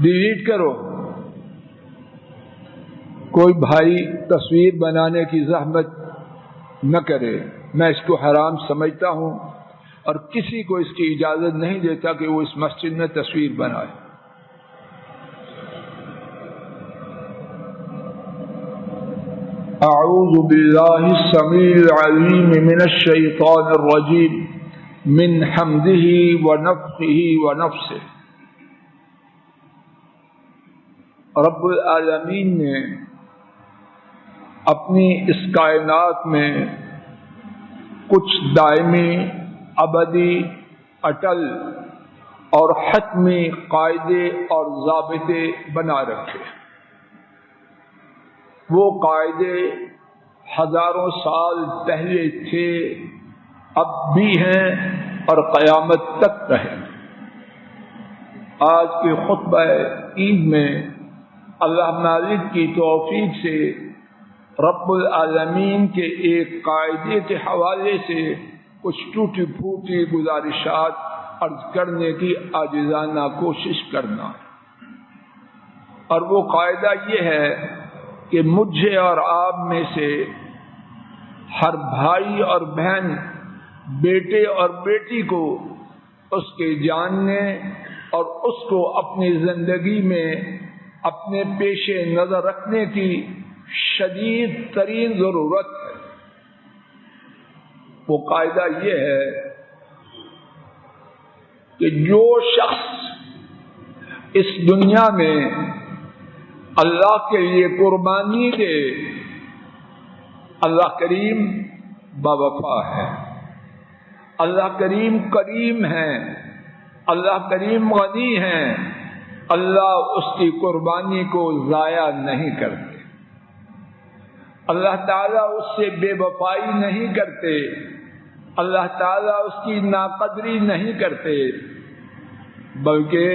Delete کرو. کوئی بھائی تصویر بنانے کی زحمت نہ کرے. میں اس کو حرام سمجھتا ہوں اور کسی کو اس کی اجازت نہیں دیتا کہ وہ اس مسجد میں تصویر بنائے. اعوذ باللہ السمیع العلیم من الشیطان الرجیم من حمدہ ونفخہ ونفثہ. رب العالمین نے اپنی اس کائنات میں کچھ دائمی، ابدی، اٹل اور حتمی قاعدے اور ضابطے بنا رکھے. وہ قاعدے ہزاروں سال پہلے تھے، اب بھی ہیں اور قیامت تک رہیں. آج کے خطبہ عید میں اللہ مالک کی توفیق سے رب العالمین کے ایک قاعدے کے حوالے سے کچھ ٹوٹی پھوٹی گزارشات عرض کرنے کی عاجزانہ کوشش کرنا. اور وہ قاعدہ یہ ہے کہ مجھے اور آپ میں سے ہر بھائی اور بہن، بیٹے اور بیٹی کو اس کے جاننے اور اس کو اپنی زندگی میں اپنے پیش نظر رکھنے کی شدید ترین ضرورت ہے. وہ قاعدہ یہ ہے کہ جو شخص اس دنیا میں اللہ کے لیے قربانی دے، اللہ کریم باوفا ہے، اللہ کریم کریم ہے، اللہ کریم غنی ہے. اللہ اس کی قربانی کو ضائع نہیں کرتے. اللہ تعالیٰ اس سے بے وفائی نہیں کرتے. اللہ تعالیٰ اس کی ناقدری نہیں کرتے، بلکہ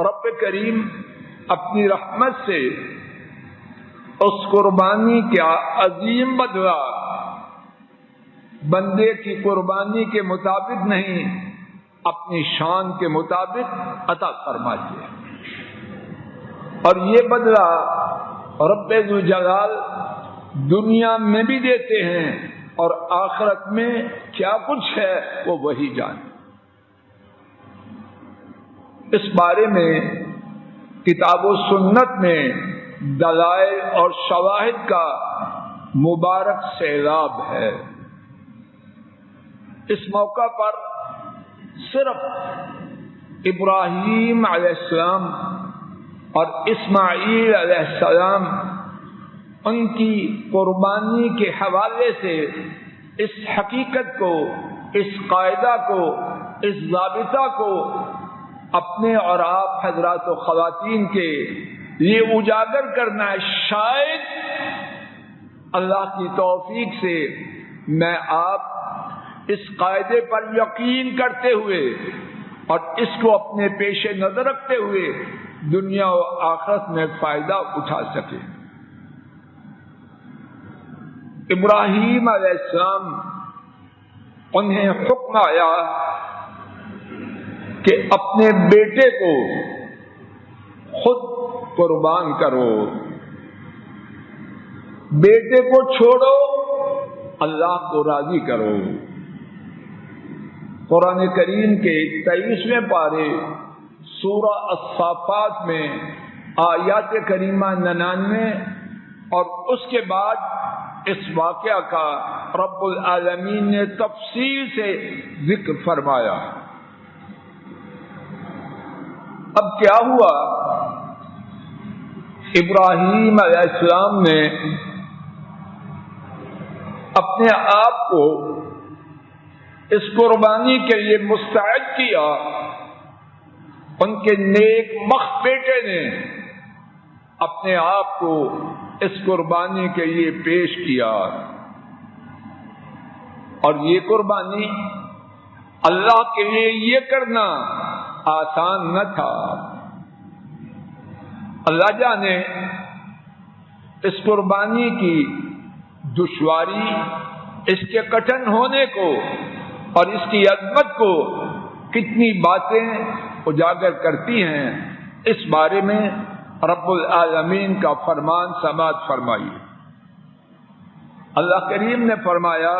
رب کریم اپنی رحمت سے اس قربانی کا عظیم بدلہ بندے کی قربانی کے مطابق نہیں، اپنی شان کے مطابق عطا فرماتے ہیں. اور یہ بدلہ رب ذوالجلال دنیا میں بھی دیتے ہیں اور آخرت میں کیا کچھ ہے وہ وہی جانے. اس بارے میں کتاب و سنت میں دلائل اور شواہد کا مبارک سیلاب ہے. اس موقع پر صرف ابراہیم علیہ السلام اور اسماعیل علیہ السلام ان کی قربانی کے حوالے سے اس حقیقت کو، اس قاعدہ کو، اس ضابطہ کو اپنے اور آپ حضرات و خواتین کے لیے اجاگر کرنا ہے. شاید اللہ کی توفیق سے میں آپ اس قاعدے پر یقین کرتے ہوئے اور اس کو اپنے پیش نظر رکھتے ہوئے دنیا و آخرت میں فائدہ اٹھا سکے. ابراہیم علیہ السلام انہیں حکم آیا کہ اپنے بیٹے کو خود قربان کرو، بیٹے کو چھوڑو، اللہ کو راضی کرو. قرآن کریم کے 23ویں پارے سورہ الصافات میں آیات کریمہ 99 اور اس کے بعد اس واقعہ کا رب العالمین نے تفصیل سے ذکر فرمایا. اب کیا ہوا؟ ابراہیم علیہ السلام نے اپنے آپ کو اس قربانی کے لیے مستعد کیا. ان کے نیک بخت بیٹے نے اپنے آپ کو اس قربانی کے لیے پیش کیا. اور یہ قربانی اللہ کے لیے یہ کرنا آسان نہ تھا. اللہ جانے اس قربانی کی دشواری، اس کے کٹھن ہونے کو اور اس کی عظمت کو کتنی باتیں اجاگر کرتی ہیں. اس بارے میں رب العالمین کا فرمان سماعت فرمائیے۔ اللہ کریم نے فرمایا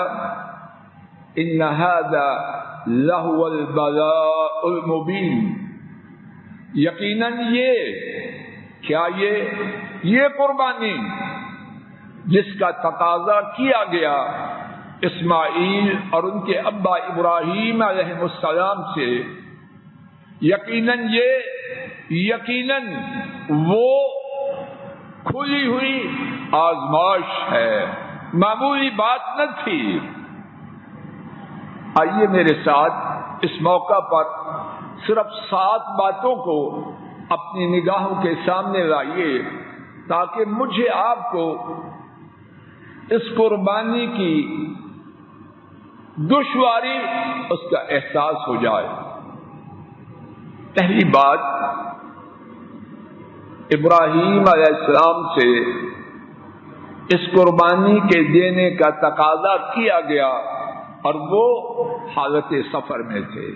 ان ھذا لہو البلاء المبین، یقیناً یہ قربانی جس کا تقاضا کیا گیا اسماعیل اور ان کے ابا ابراہیم علیہ السلام سے، یقیناً وہ کھلی ہوئی آزمائش ہے، معمولی بات نہ تھی۔ آئیے میرے ساتھ اس موقع پر صرف 7 باتوں کو اپنی نگاہوں کے سامنے لائیے تاکہ مجھے آپ کو اس قربانی کی دشواری اس کا احساس ہو جائے۔ پہلی بات، ابراہیم علیہ السلام سے اس قربانی کے دینے کا تقاضا کیا گیا اور وہ حالت سفر میں تھے۔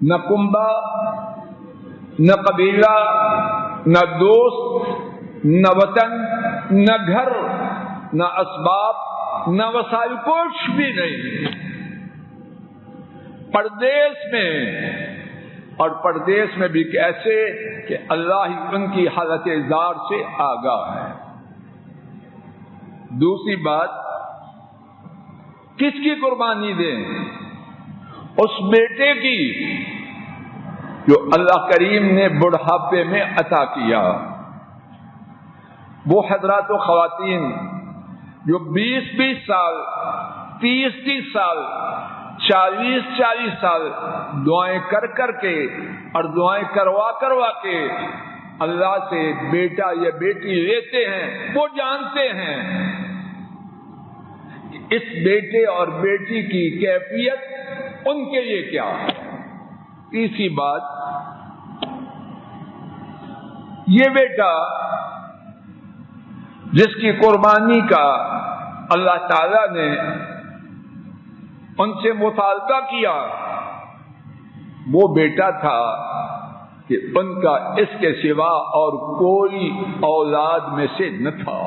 نہ کنبہ، نہ قبیلہ، نہ دوست، نہ وطن، نہ گھر، نہ اسباب، نہ وسائل، کچھ بھی نہیں۔ پردیس میں، اور پردیس میں بھی کیسے کہ اللہ ہی ان کی حالت زار سے آگاہ ہے۔ دوسری بات، کس کی قربانی دیں؟ اس بیٹے کی جو اللہ کریم نے بڑھاپے میں عطا کیا۔ وہ حضرات و خواتین جو 20 سال، 30 سال، 40 سال دعائیں کر کے اور دعائیں کروا کے اللہ سے بیٹا یا بیٹی لیتے ہیں، وہ جانتے ہیں اس بیٹے اور بیٹی کی کیفیت ان کے لیے کیا ہے۔ تیسری بات، یہ بیٹا جس کی قربانی کا اللہ تعالی نے ان سے مطالبہ کیا، وہ بیٹا تھا کہ ان کا اس کے سوا اور کوئی اولاد میں سے نہ تھا۔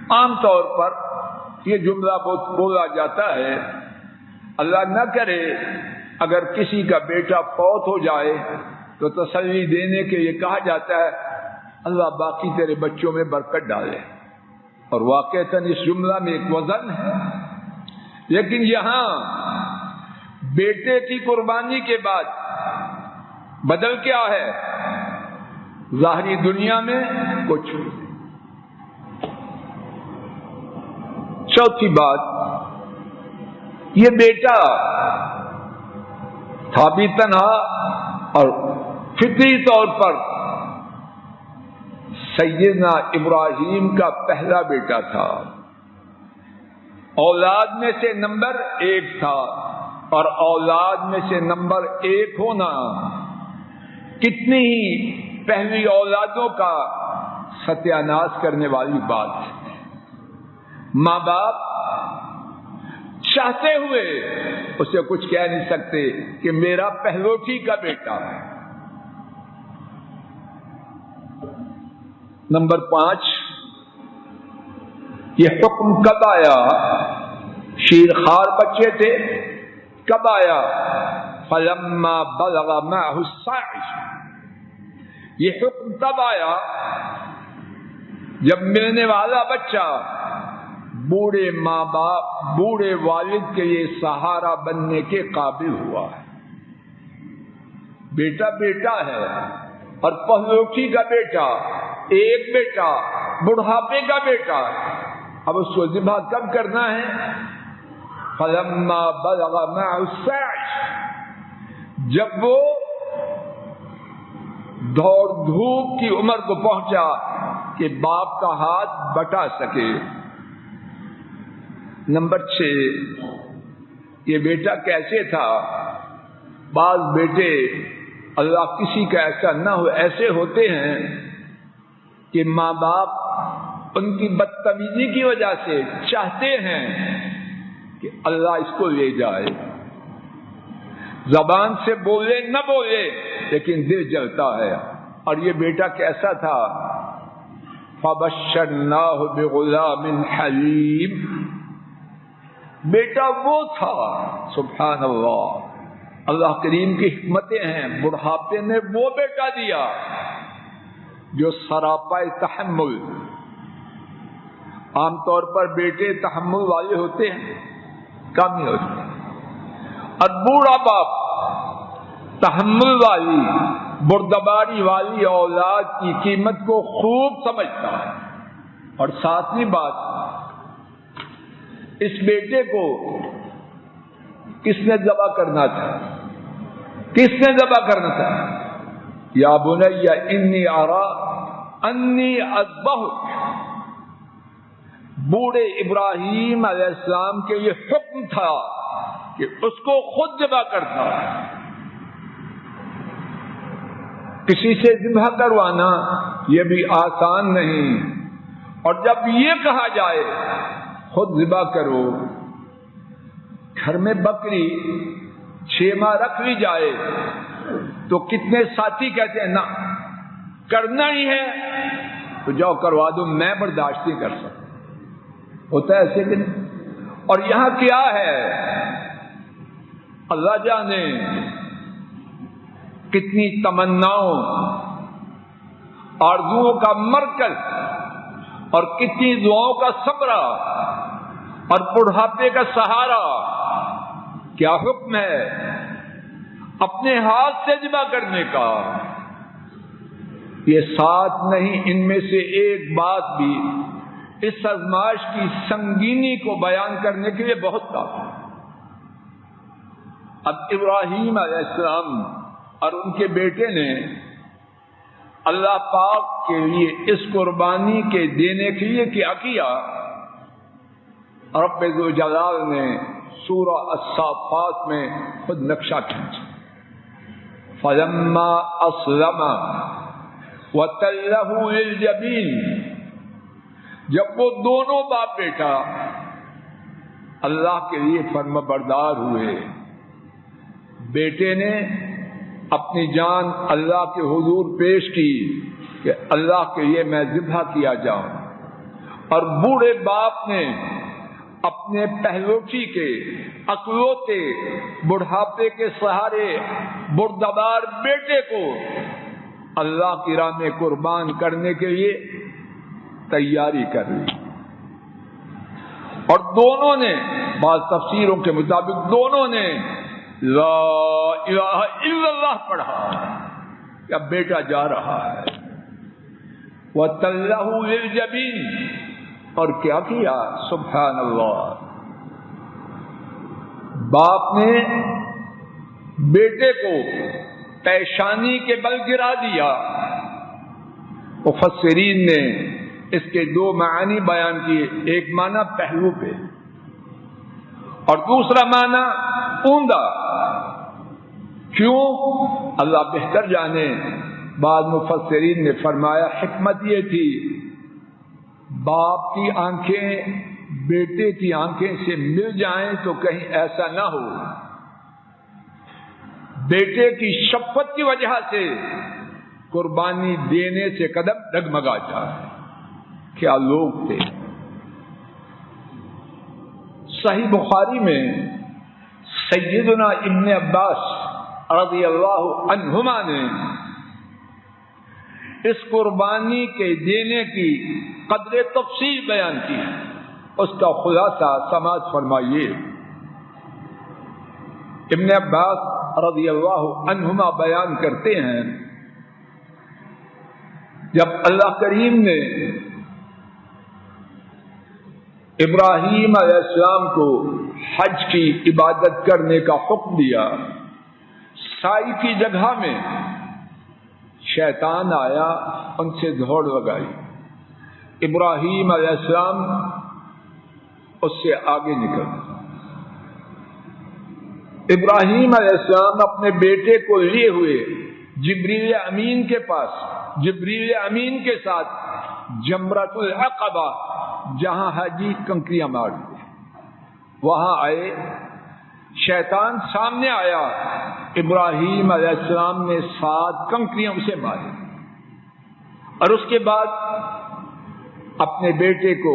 عام طور پر یہ جملہ بہت بولا جاتا ہے، اللہ نہ کرے اگر کسی کا بیٹا فوت ہو جائے تو تسلی دینے کے لیے کہا جاتا ہے اللہ باقی تیرے بچوں میں برکت ڈالے، اور واقعتاً اس جملہ میں ایک وزن ہے۔ لیکن یہاں بیٹے کی قربانی کے بعد بدل کیا ہے؟ ظاہری دنیا میں کچھ۔ چوتھی بات، یہ بیٹا تھا بھی تنہا اور فطری طور پر سیدنا ابراہیم کا پہلا بیٹا تھا، اولاد میں سے نمبر 1 تھا، اور اولاد میں سے نمبر 1 ہونا کتنی ہی پہلی اولادوں کا ستیہ ناش کرنے والی بات ہے۔ ماں باپ چاہتے ہوئے اسے کچھ کہہ نہیں سکتے کہ میرا پہلوٹی کا بیٹا ہے۔ نمبر 5، یہ حکم کب آیا؟ شیرخوار بچے تھے، کب آیا؟ فلما بلغ معه السعي، یہ حکم تب آیا جب ملنے والا بچہ بوڑھے ماں باپ، بوڑھے والد کے لیے سہارا بننے کے قابل ہوا ہے۔ بیٹا بیٹا ہے، اور پہلوٹی کا بیٹا، ایک بیٹا، بڑھاپے کا بیٹا، اب اس کو ذبح کب کرنا ہے؟ فلما بلغ معه السعي، جب وہ دوڑ دھوپ کی عمر کو پہنچا کہ باپ کا ہاتھ بٹا سکے۔ نمبر 6، یہ بیٹا کیسے تھا؟ بعض بیٹے، اللہ کسی کا ایسا نہ ہو، ایسے ہوتے ہیں کہ ماں باپ ان کی بدتمیزی کی وجہ سے چاہتے ہیں کہ اللہ اس کو لے جائے۔ زبان سے بولے نہ بولے لیکن دل جلتا ہے. اور یہ بیٹا کیسا تھا؟ فَبَشَّرْنَاهُ بِغُلَامٍ حَلِيمٍ. بیٹا وہ تھا. سبحان اللہ. اللہ کریم کی حکمتیں ہیں. بڑھاپے میں وہ بیٹا دیا جو سراپا تحمل. عام طور پر بیٹے تحمل والے ہوتے ہیں، کم ہی ہوتے ہیں. اور بوڑھا باپ تحمل والی، بردباری والی اولاد کی قیمت کو خوب سمجھتا ہے. اور ساتویں بات، اس بیٹے کو کس نے ذبح کرنا تھا؟ کس نے ذبح کرنا تھا؟ یا بنی انی ارا انی اذبحک. بوڑھے ابراہیم علیہ السلام کے یہ حکم تھا کہ اس کو خود ذبح کرتا. کسی سے ذبح کروانا یہ بھی آسان نہیں. اور جب یہ کہا جائے خود ذبح کرو، گھر میں بکری 6 ماہ رکھ لی جائے تو کتنے ساتھی کہتے ہیں نا کرنا ہی ہے تو جاؤ کروا دو، میں برداشت نہیں کر سکتا. ہوتا ہے ایسے دن. اور یہاں کیا ہے؟ اللہ جانے کتنی تمناؤں آرزوؤں کا مرکز اور کتنی دعاؤں کا ثمرہ اور بڑھاپے کا سہارا. کیا حکم ہے؟ اپنے ہاتھ سے ذبح کرنے کا. یہ ساتھ نہیں، ان میں سے ایک بات بھی اس آزمائش کی سنگینی کو بیان کرنے کے لیے بہت کافی. اب ابراہیم علیہ السلام اور ان کے بیٹے نے اللہ پاک کے لیے اس قربانی کے دینے کے لیے کیا کیا؟ رب ذوالجلال نے سورہ الصافات میں خود نقشہ کھینچا. فلما اسلم وتلہ للجبین. جب وہ دونوں باپ بیٹا اللہ کے لیے فرما بردار ہوئے، بیٹے نے اپنی جان اللہ کے حضور پیش کی کہ اللہ کے لیے میں ذبح کیا جاؤں. اور بوڑھے باپ نے اپنے پہلوٹی کے اکلوتے بڑھاپے کے سہارے بردبار بیٹے کو اللہ کی راہ میں قربان کرنے کے لیے تیاری کر لی. اور دونوں نے بعض تفسیروں کے مطابق دونوں نے لا الہ الا اللہ پڑھا کہ اب بیٹا جا رہا ہے. وَتَلَّهُ لِلْجَبِينِ. اور کیا کیا؟ سبحان اللہ. باپ نے بیٹے کو پیشانی کے بل گرا دیا. مفسرین نے اس کے 2 معنی بیان کیے. ایک معنی پہلو پہ اور دوسرا معنی اوندا. کیوں؟ اللہ بہتر جانے. بعض مفسرین نے فرمایا حکمت یہ تھی باپ کی آنکھیں بیٹے کی آنکھیں سے مل جائیں تو کہیں ایسا نہ ہو بیٹے کی شفقت کی وجہ سے قربانی دینے سے قدم ڈگمگا جائے. کیا لوگ تھے. صحیح بخاری میں سیدنا ابن عباس رضی اللہ عنہما نے اس قربانی کے دینے کی قدر تفصیل بیان کی. اس کا خلاصہ سماعت فرمائیے. ابن عباس رضی اللہ عنہما بیان کرتے ہیں جب اللہ کریم نے ابراہیم علیہ السلام کو حج کی عبادت کرنے کا حکم دیا، سائی کی جگہ میں شیطان آیا، ان سے دوڑ لگائی. ابراہیم علیہ السلام اس سے آگے نکل. ابراہیم علیہ السلام اپنے بیٹے کو لیے ہوئے جبریل امین کے پاس، جبریل امین کے ساتھ جمرۃ العقبہ جہاں حاجی کنکریاں مار دی وہاں آئے. شیطان سامنے آیا، ابراہیم علیہ السلام نے 7 کنکریاں اسے ماری اور اس کے بعد اپنے بیٹے کو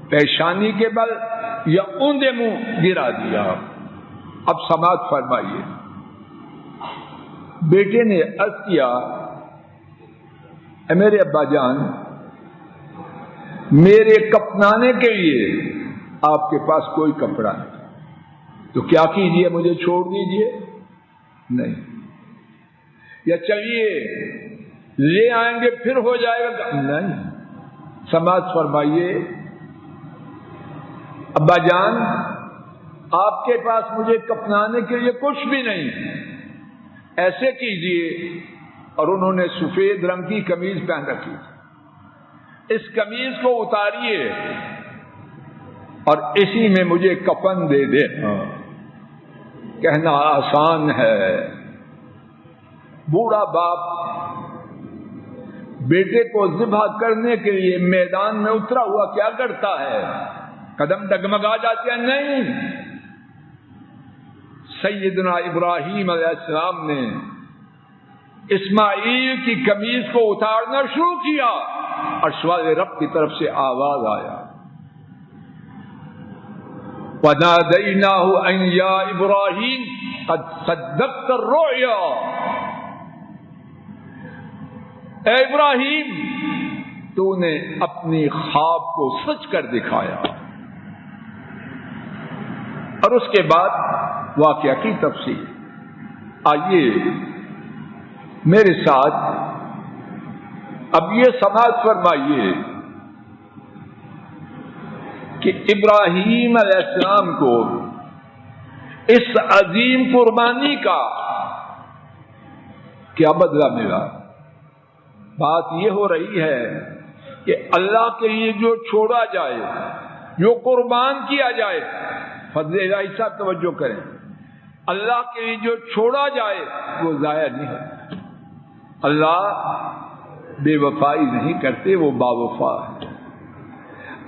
پیشانی کے بل یا اوندے منہ گرا دیا۔ اب سماعت فرمائیے، بیٹے نے عرض کیا، اے میرے ابا جان، میرے کفنانے کے لیے آپ کے پاس کوئی کپڑا نہیں، تو کیا کیجئے، مجھے چھوڑ دیجئے؟ نہیں، یا چلیے لے آئیں گے پھر ہو جائے گا؟ نہیں۔ سماعت فرمائیے، ابا جان آپ کے پاس مجھے کفنانے کے لیے کچھ بھی نہیں، ایسے کیجئے، اور انہوں نے سفید رنگ کی قمیض پہن رکھی، اس قمیض کو اتاریے اور اسی میں مجھے کفن دے دے۔ کہنا آسان ہے، بوڑھا باپ بیٹے کو ذبح کرنے کے لیے میدان میں اترا ہوا کیا کرتا ہے؟ قدم ڈگمگا جاتے ہیں؟ نہیں، سیدنا ابراہیم علیہ السلام نے اسماعیل کی قمیض کو اتارنا شروع کیا اور سوال رب کی طرف سے آواز آیا، وَنَادَيْنَاهُ أَن يَا إِبْرَاهِيمُ قَدْ صَدَّقْتَ الرُّؤْيَا، اے ابراہیم تو نے اپنی خواب کو سچ کر دکھایا۔ اور اس کے بعد واقعہ کی تفصیل۔ آئیے میرے ساتھ اب یہ سماعت فرمائیے کہ ابراہیم علیہ السلام کو اس عظیم قربانی کا کیا بدلہ ملا۔ بات یہ ہو رہی ہے کہ اللہ کے لیے جو چھوڑا جائے، جو قربان کیا جائے، فضل الہی صاحب توجہ کریں، اللہ کے لیے جو چھوڑا جائے وہ ضائع نہیں ہے۔ اللہ بے وفائی نہیں کرتے، وہ باوفا ہے۔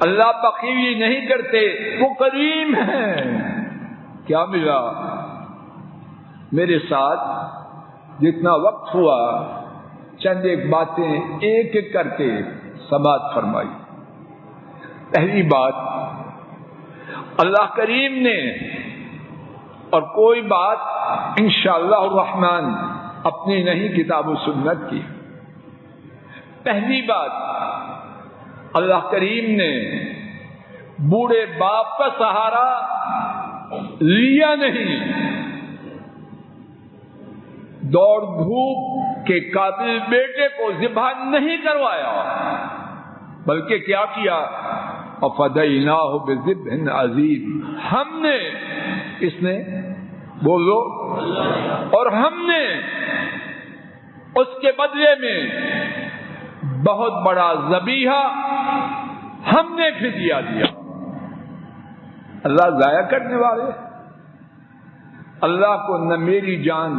اللہ بخیلی نہیں کرتے، وہ کریم ہے۔ کیا ملا؟ میرے ساتھ جتنا وقت ہوا چند ایک باتیں ایک ایک کر کے سماعت فرمائی۔ پہلی بات، اللہ کریم نے، اور کوئی بات انشاءاللہ الرحمن اپنی نہیں کتاب و سنت کی، پہلی بات اللہ کریم نے بوڑھے باپ کا سہارا لیا نہیں، دوڑ دھوپ کے قابل بیٹے کو ذبح نہیں کروایا، بلکہ کیا کیا؟ وَفَدَيْنَاهُ بِذِبْحٍ عَظِيمٍ، ہم نے، اس نے بولو، اور ہم نے اس کے بدلے میں بہت بڑا ذبیحہ ہم نے فدیہ دیا۔ اللہ ضائع کرنے والے؟ اللہ کو نہ میری جان،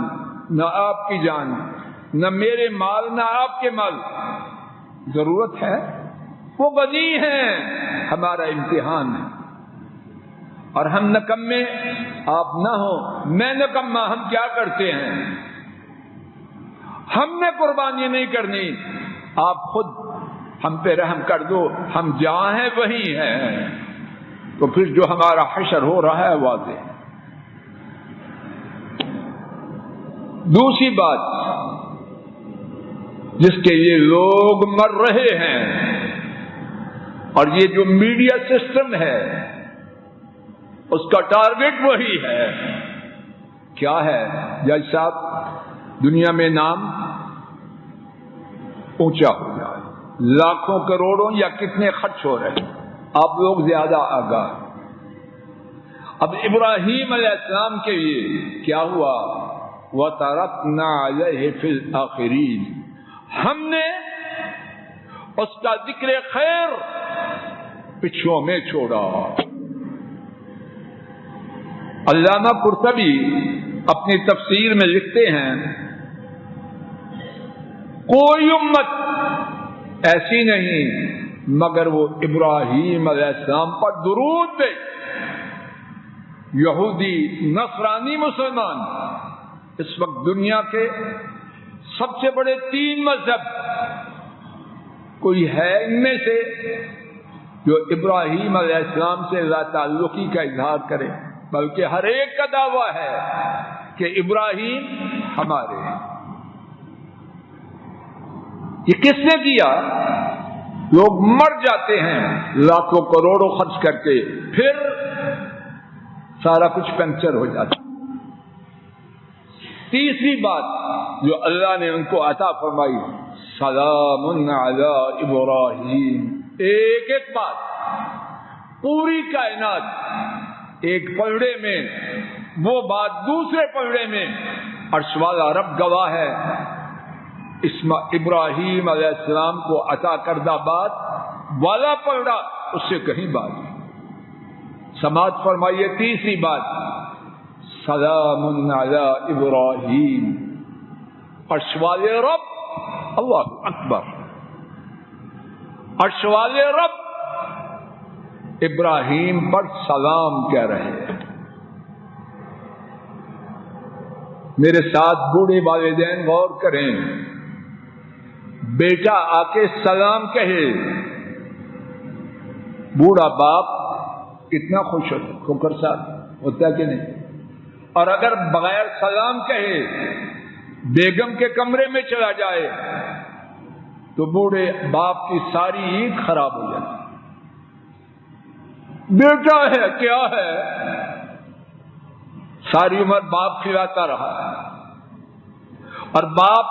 نہ آپ کی جان، نہ میرے مال، نہ آپ کے مال ضرورت ہے؟ وہ غنی ہیں، ہمارا امتحان ہے۔ اور ہم نکمے، آپ نہ ہو، میں نکما، ہم کیا کرتے ہیں؟ ہم نے قربانی نہیں کرنی، آپ خود ہم پہ رحم کر دو، ہم جہاں ہیں وہی ہیں، تو پھر جو ہمارا حشر ہو رہا ہے واضح ہے۔ دوسری بات جس کے لیے لوگ مر رہے ہیں، اور یہ جو میڈیا سسٹم ہے اس کا ٹارگٹ وہی ہے، کیا ہے جج صاحب؟ دنیا میں نام اونچا ہو جائے، لاکھوں کروڑوں یا کتنے خرچ ہو رہے ہیں، آپ لوگ زیادہ آگاہ۔ اب ابراہیم علیہ السلام کے لیے کیا ہوا؟ وَتَرَكْنَا عَلَيْهِ فِي الْآخِرِينَ، ہم نے اس کا ذکر خیر پچھوں میں چھوڑا۔ علامہ قرطبی اپنی تفسیر میں لکھتے ہیں، کوئی امت ایسی نہیں مگر وہ ابراہیم علیہ السلام پر درود دے، یہودی، نصرانی، مسلمان، اس وقت دنیا کے سب سے بڑے 3 مذہب کوئی ہے ان میں سے جو ابراہیم علیہ السلام سے لا تعلقی کا اظہار کرے؟ بلکہ ہر ایک کا دعویٰ ہے کہ ابراہیم ہمارے ہیں۔ یہ کس نے کیا؟ لوگ مر جاتے ہیں لاکھوں کروڑوں خرچ کر کے، پھر سارا کچھ پنچر ہو جاتا۔ تیسری بات جو اللہ نے ان کو عطا فرمائی، سلام علی ابراہیم۔ ایک ایک بات، پوری کائنات ایک پلڑے میں، وہ بات دوسرے پلڑے میں، عرش والا رب گواہ ہے، ابراہیم علیہ السلام کو عطا کردہ بات والا پلڑا اس سے کہیں بات۔ سماعت فرمائیے تیسری بات، سلام علی ابراہیم، عرش والے رب، اللہ اکبر، عرش والے رب ابراہیم پر سلام کہہ رہے ہیں۔ میرے ساتھ بوڑھے والدین غور کریں، بیٹا آ کے سلام کہے، بوڑھا باپ کتنا خوش ہوتا، خوکر صاحب ہوتا کہ نہیں؟ اور اگر بغیر سلام کہے بیگم کے کمرے میں چلا جائے تو بوڑھے باپ کی ساری عید خراب ہو جاتی۔ بیٹا ہے کیا ہے، ساری عمر باپ کھلاتا رہا اور باپ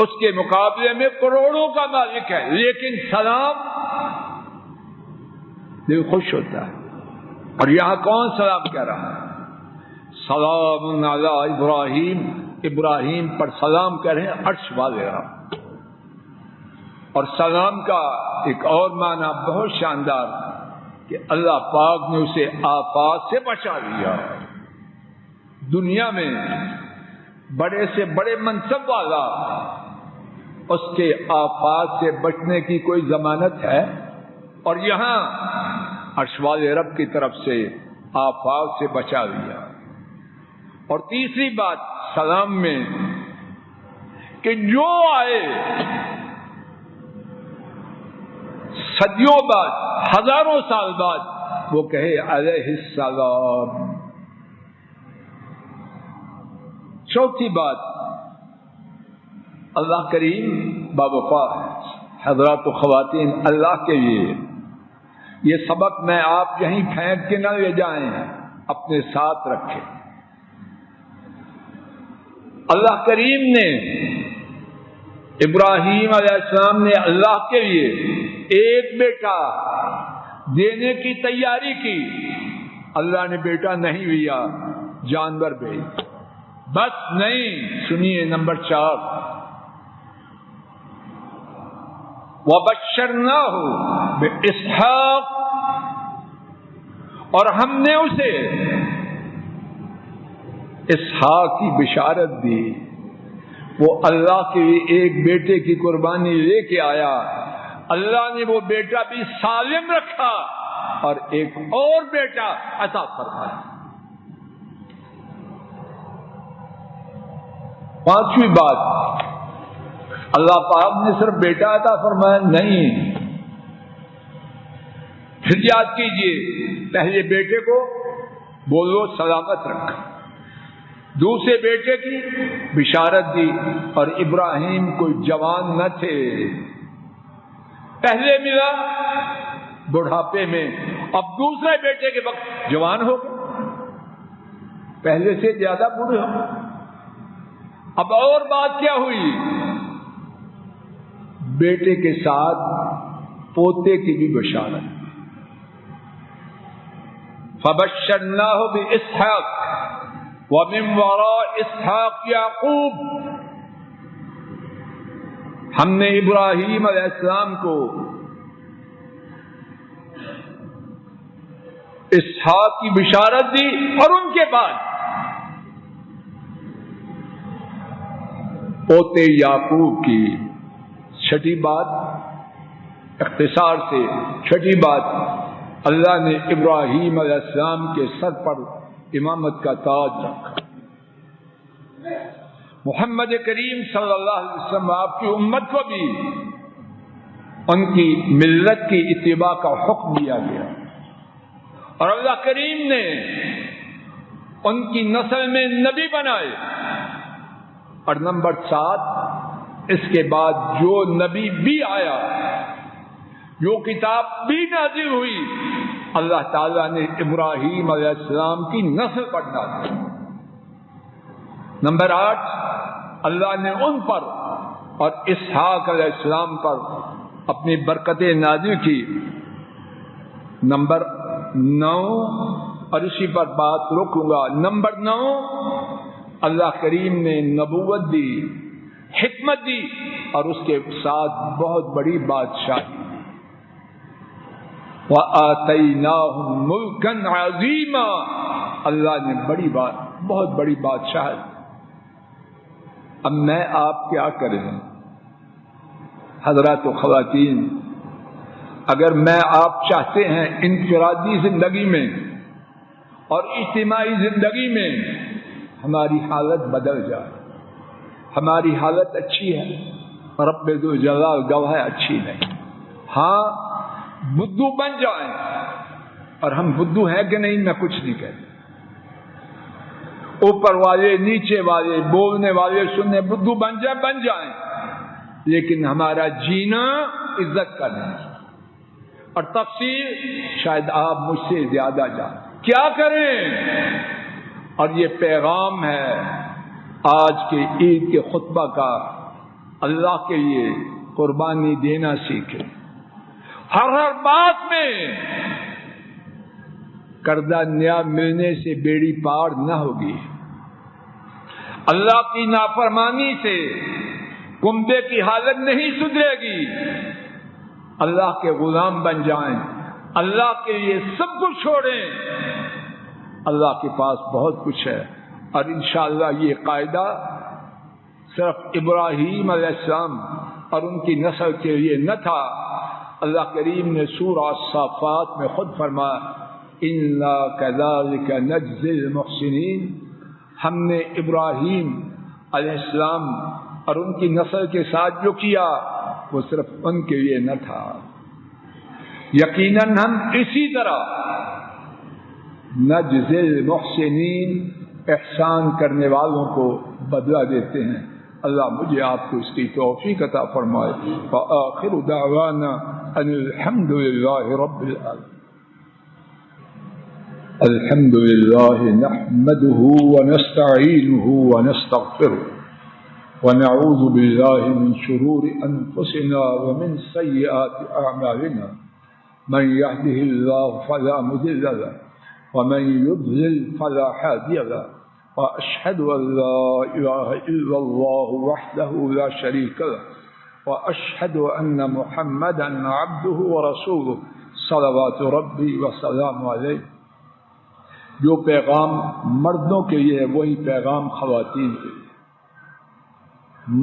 اس کے مقابلے میں کروڑوں کا مالک ہے، لیکن سلام دل خوش ہوتا ہے۔ اور یہاں کون سلام کہہ رہا ہے؟ سلام علی ابراہیم، ابراہیم پر سلام کہہ رہے ہیں عرش والے رب۔ اور سلام کا ایک اور معنی بہت شاندار کہ اللہ پاک نے اسے آفات سے بچا لیا۔ دنیا میں بڑے سے بڑے منصب والا، اس کے آفات سے بچنے کی کوئی ضمانت ہے؟ اور یہاں عرش والے رب کی طرف سے آفات سے بچا لیا۔ اور تیسری بات سلام میں کہ جو آئے صدیوں بعد، ہزاروں سال بعد، وہ کہے علیہ السلام۔ چوتھی بات، اللہ کریم باوفا ہے۔ حضرات و خواتین، اللہ کے لیے یہ سبق میں آپ یہیں پھینک کے نہ لے جائیں، اپنے ساتھ رکھیں۔ اللہ کریم نے ابراہیم علیہ السلام نے اللہ کے لیے ایک بیٹا دینے کی تیاری کی، اللہ نے بیٹا نہیں لیا، جانور بھیج۔ بس نہیں، سنیے نمبر 4، وَبَشَّرْنَاهُ بِإِسْحَاقَ، اور ہم نے اسے اسحاق کی بشارت دی۔ وہ اللہ کے ایک بیٹے کی قربانی لے کے آیا، اللہ نے وہ بیٹا بھی سالم رکھا اور ایک اور بیٹا عطا فرمایا۔ پانچویں بات، اللہ پاک نے صرف بیٹا عطا فرمایا نہیں، پھر یاد کیجئے، پہلے بیٹے کو بولو سلامت رکھا، دوسرے بیٹے کی بشارت دی، اور ابراہیم کوئی جوان نہ تھے، پہلے ملا بڑھاپے میں، اب دوسرے بیٹے کے وقت جوان ہو گئے، پہلے سے زیادہ بوڑھے ہو گئے۔ اب اور بات کیا ہوئی؟ بیٹے کے ساتھ پوتے کی بھی بشارت، فَبَشَّرْنَاهُ بِإِسْحَاقَ وَمِن وَرَاءِ إِسْحَاقَ يَعْقُوبَ، ہم نے ابراہیم علیہ السلام کو اسحاق کی بشارت دی، اور ان کے بعد پوتے یعقوب کی۔ چھٹی بات، اختصار سے چھٹی بات، اللہ نے ابراہیم علیہ السلام کے سر پر امامت کا تاج رکھا. محمد کریم صلی اللہ علیہ وسلم آپ کی امت کو بھی ان کی ملت کی اتباع کا حکم دیا گیا، اور اللہ کریم نے ان کی نسل میں نبی بنائے. اور نمبر 7، اس کے بعد جو نبی بھی آیا، جو کتاب بھی نازل ہوئی، اللہ تعالیٰ نے ابراہیم علیہ السلام کی نسل پر ڈالا. نمبر 8، اللہ نے ان پر اور اسحاق علیہ السلام پر اپنی برکتیں نازل کی. نمبر 9، اور اسی پر بات روکوں گا. نمبر 9، اللہ کریم نے نبوت دی، حکمت دی، اور اس کے ساتھ بہت بڑی بادشاہی. وَآتَيْنَاهُمْ مُلْكًا عَظِيمًا، اللہ نے بہت بڑی بادشاہی. اب میں آپ کیا کریں حضرات و خواتین؟ اگر میں آپ چاہتے ہیں انفرادی زندگی میں اور اجتماعی زندگی میں ہماری حالت بدل جائے، ہماری حالت اچھی ہے، رب ذوالجلال گواہ ہے اچھی نہیں، ہاں بدھو بن جائیں، اور ہم بدھو ہیں کہ نہیں میں کچھ نہیں کہتا، اوپر والے نیچے والے بولنے والے سننے بدھو بن جائیں، لیکن ہمارا جینا عزت کا نہیں. اور تفصیل شاید آپ مجھ سے زیادہ جانیں. کیا کریں؟ اور یہ پیغام ہے آج کے عید کے خطبہ کا. اللہ کے لیے قربانی دینا سیکھیں. ہر بات میں قرضہ نیا ملنے سے بیڑی پار نہ ہوگی. اللہ کی نافرمانی سے کنبے کی حالت نہیں سدھرے گی. اللہ کے غلام بن جائیں، اللہ کے لیے سب کچھ چھوڑیں. اللہ کے پاس بہت کچھ ہے، اور انشاءاللہ یہ قاعدہ صرف ابراہیم علیہ السلام اور ان کی نسل کے لیے نہ تھا. اللہ کریم نے سورہ الصافات میں خود فرمایا اِنَّا كَذَلِكَ نَجْزِي الْمُحْسِنِينَ، ہم نے ابراہیم علیہ السلام اور ان کی نسل کے ساتھ جو کیا وہ صرف ان کے لیے نہ تھا. یقیناً ہم اسی طرح نجزی المحسنین، احسان کرنے والوں کو بدلہ دیتے ہیں. اللہ مجھے آپ کو اس کی توفیق عطا فرمائے. وآخر دعوانا ان الحمد للہ رب العالمین. الحمد للہ نحمده ونستعینه ونستغفره ونعوذ باللہ من شرور انفسنا ومن سیئات اعمالنا من يهده الله فلا مضل له ومن يضلل فلا هادي له واشهد ان لا اله الا الله وحده لا شريك له واشهد ان محمدا عبده ورسوله صلوات ربي وسلامه عليه. جو پیغام مردوں کے لیے وہی پیغام خواتین کے لیے.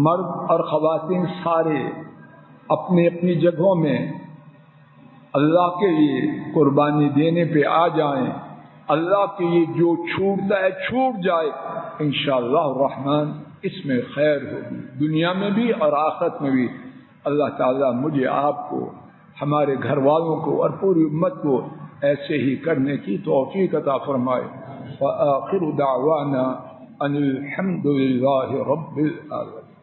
مرد اور خواتین سارے اپنی اپنی جگہوں میں اللہ کے لیے قربانی دینے پہ آ جائیں. اللہ کے لیے جو چھوٹتا ہے چھوٹ جائے. انشاءاللہ الرحمن اس میں خیر ہوگی، دنیا میں بھی اور آخرت میں بھی. اللہ تعالیٰ مجھے آپ کو، ہمارے گھر والوں کو اور پوری امت کو ایسے ہی کرنے کی توفیق عطا فرمائے. وآخر دعوانا ان الحمد للہ رب العالمین.